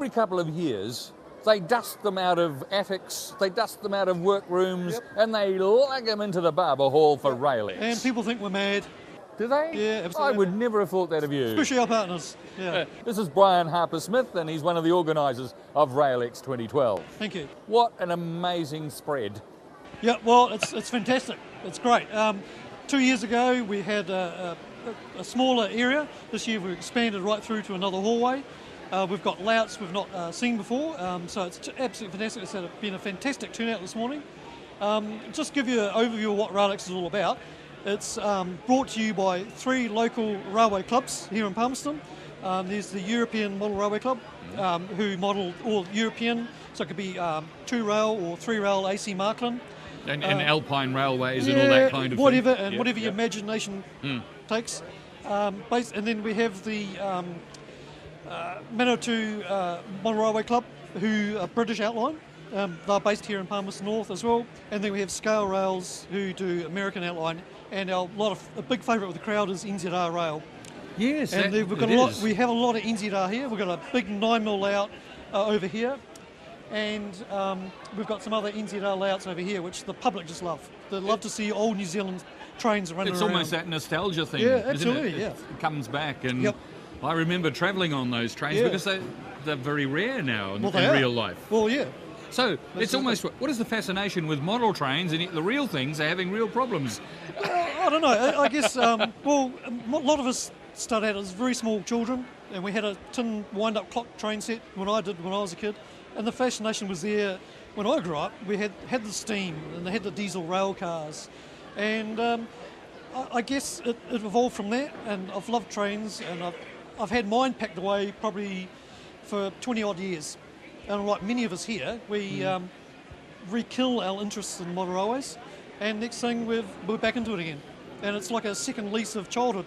every couple of years, they dust them out of attics, they dust them out of workrooms, and they lug them into the Barber Hall for Rail-X. And people think we're mad. Do they? Yeah, absolutely. I would never have thought that of you. Especially our partners. Yeah. This is Brian Harper-Smith, and he's one of the organisers of Rail-X 2012. Thank you. What an amazing spread. Yeah, well, it's fantastic. It's great. 2 years ago, we had a smaller area. This year, we've expanded right through to another hallway. We've got layouts we've not seen before, so it's absolutely fantastic. It's been a fantastic turnout this morning. Just give you an overview of what Rail-X is all about. It's brought to you by 3 local railway clubs here in Palmerston. There's the European Model Railway Club, who model all European, so it could be 2-rail or 3-rail AC Markland. And Alpine railways and all that kind of whatever, thing. And whatever your imagination takes. And then we have the Manawatu Model Railway Club, who are British outline. They're based here in Palmerston North as well. And then we have Scale Rails, who do American outline. And a big favourite with the crowd is NZR Rail. Yes, and we have a lot of NZR here. We've got a big 9mm layout over here. And we've got some other NZR layouts over here, which the public just love. They love to see old New Zealand trains running around. It's almost that nostalgia thing, yeah, absolutely, isn't it? It comes back, and I remember travelling on those trains because they're very rare now in real life. Well, yeah. So it's almost, what is the fascination with model trains, and yet the real things are having real problems? I don't know. I guess, a lot of us started out as very small children, and we had a tin wind-up clock train set when I was a kid. And the fascination was there when I grew up. We had the steam and they had the diesel rail cars. And I guess it evolved from that. And I've loved trains, and I've had mine packed away probably for 20 odd years. And like many of us here, we re-kill our interests in model railways. And next thing, we're back into it again. And it's like a second lease of childhood.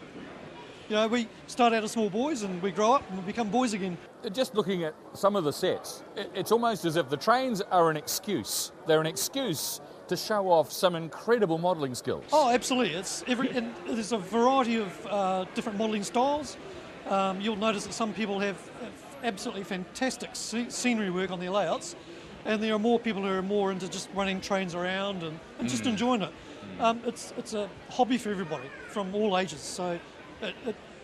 You know, we start out as small boys and we grow up and we become boys again. Just looking at some of the sets, it's almost as if the trains are an excuse. They're an excuse to show off some incredible modelling skills. Oh, absolutely. And there's a variety of different modelling styles. You'll notice that some people have absolutely fantastic scenery work on their layouts, and there are more people who are more into just running trains around and just enjoying it. It's a hobby for everybody from all ages. So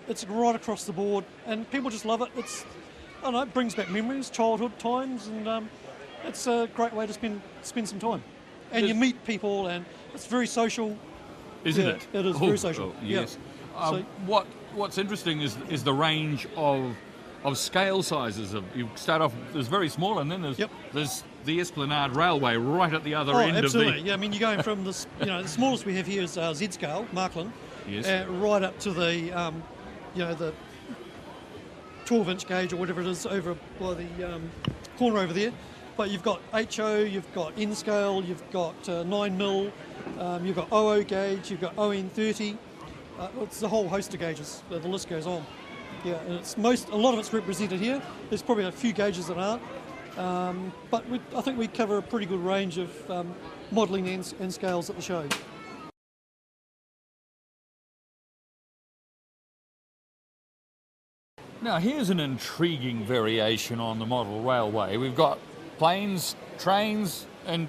it's right across the board, and people just love it. I don't know, it brings back memories, childhood times, and it's a great way to spend some time. And you meet people, and it's very social. Isn't it? It is very social. Yes. Yeah. What's interesting is the range of scale sizes. You start off, there's very small, and then there's the Esplanade Railway right at the other end absolutely. of the... Yeah, I mean, you're going from this, the smallest we have here is Z scale, Markland, right up to the, the 12-inch gauge or whatever it is over by the corner over there. But you've got HO, you've got N scale, you've got 9mm, you've got OO gauge, you've got ON30. It's a whole host of gauges. The list goes on. Yeah, and a lot of it's represented here. There's probably a few gauges that aren't, but I think we cover a pretty good range of modelling and scales at the show. Now here's an intriguing variation on the model railway. We've got planes, trains and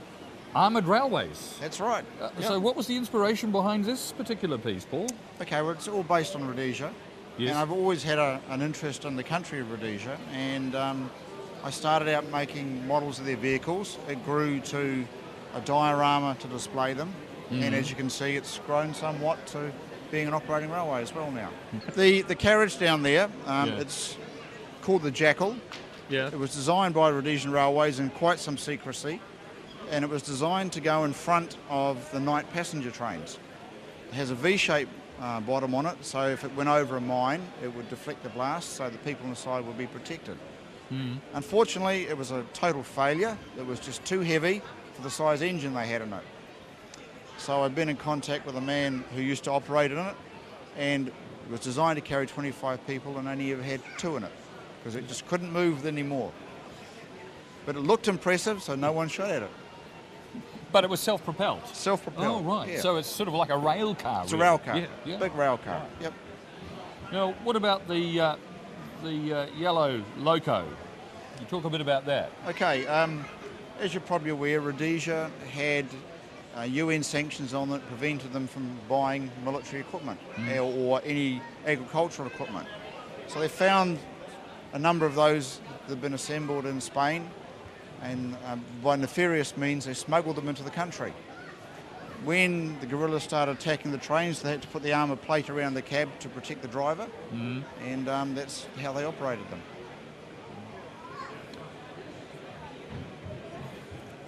armoured railways. That's right. So what was the inspiration behind this particular piece, Paul? Okay, well it's all based on Rhodesia. Yes. And I've always had an interest in the country of Rhodesia, and I started out making models of their vehicles. It grew to a diorama to display them, and as you can see it's grown somewhat to being an operating railway as well now. The carriage down there, it's called the Jackal. Yeah. It was designed by Rhodesian Railways in quite some secrecy, and it was designed to go in front of the night passenger trains. It has a V-shaped bottom on it, so if it went over a mine, it would deflect the blast, so the people inside would be protected. Unfortunately, it was a total failure. It was just too heavy for the size engine they had in it. So I've been in contact with a man who used to operate in it, and it was designed to carry 25 people and only ever had 2 in it, because it just couldn't move anymore. But it looked impressive, so no one shot at it. But it was self-propelled? Self-propelled. Oh, right. Yeah. So it's sort of like a rail car. It's really. a rail car. Yeah. Big rail car. Right. Yep. Now, what about the yellow loco? You talk a bit about that. Okay, as you're probably aware, Rhodesia had UN sanctions on it, prevented them from buying military equipment or any agricultural equipment. So they found a number of those that had been assembled in Spain, and by nefarious means they smuggled them into the country. When the guerrillas started attacking the trains, they had to put the armour plate around the cab to protect the driver, and that's how they operated them.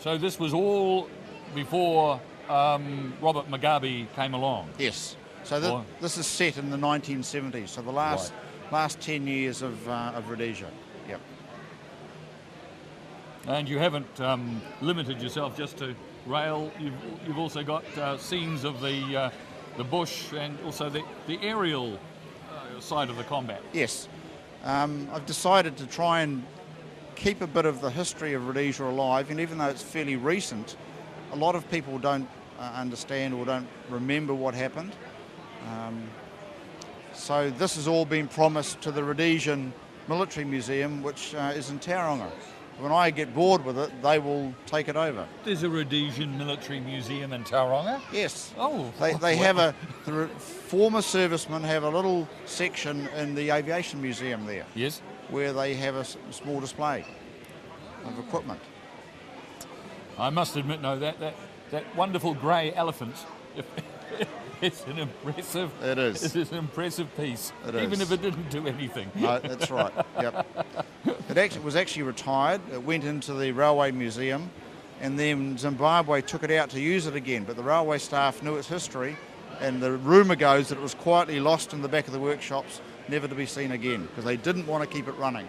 So this was all before Robert Mugabe came along? Yes. So this is set in the 1970s, so the last 10 years of Rhodesia. Yep. And you haven't limited yourself just to rail. You've also got scenes of the bush and also the aerial side of the combat. Yes. I've decided to try and keep a bit of the history of Rhodesia alive, and even though it's fairly recent, a lot of people don't understand or don't remember what happened. So this has all been promised to the Rhodesian Military Museum, which is in Tauranga. When I get bored with it, they will take it over. There's a Rhodesian Military Museum in Tauranga? Yes. Oh. They have the former servicemen have a little section in the Aviation Museum there. Yes. Where they have a small display of equipment. I must admit, no, that wonderful grey elephant, it's an impressive. It is. It's an impressive piece, even if it didn't do anything. No, that's right. Yep. It was actually retired. It went into the Railway Museum, and then Zimbabwe took it out to use it again. But the railway staff knew its history, and the rumour goes that it was quietly lost in the back of the workshops, never to be seen again, because they didn't want to keep it running.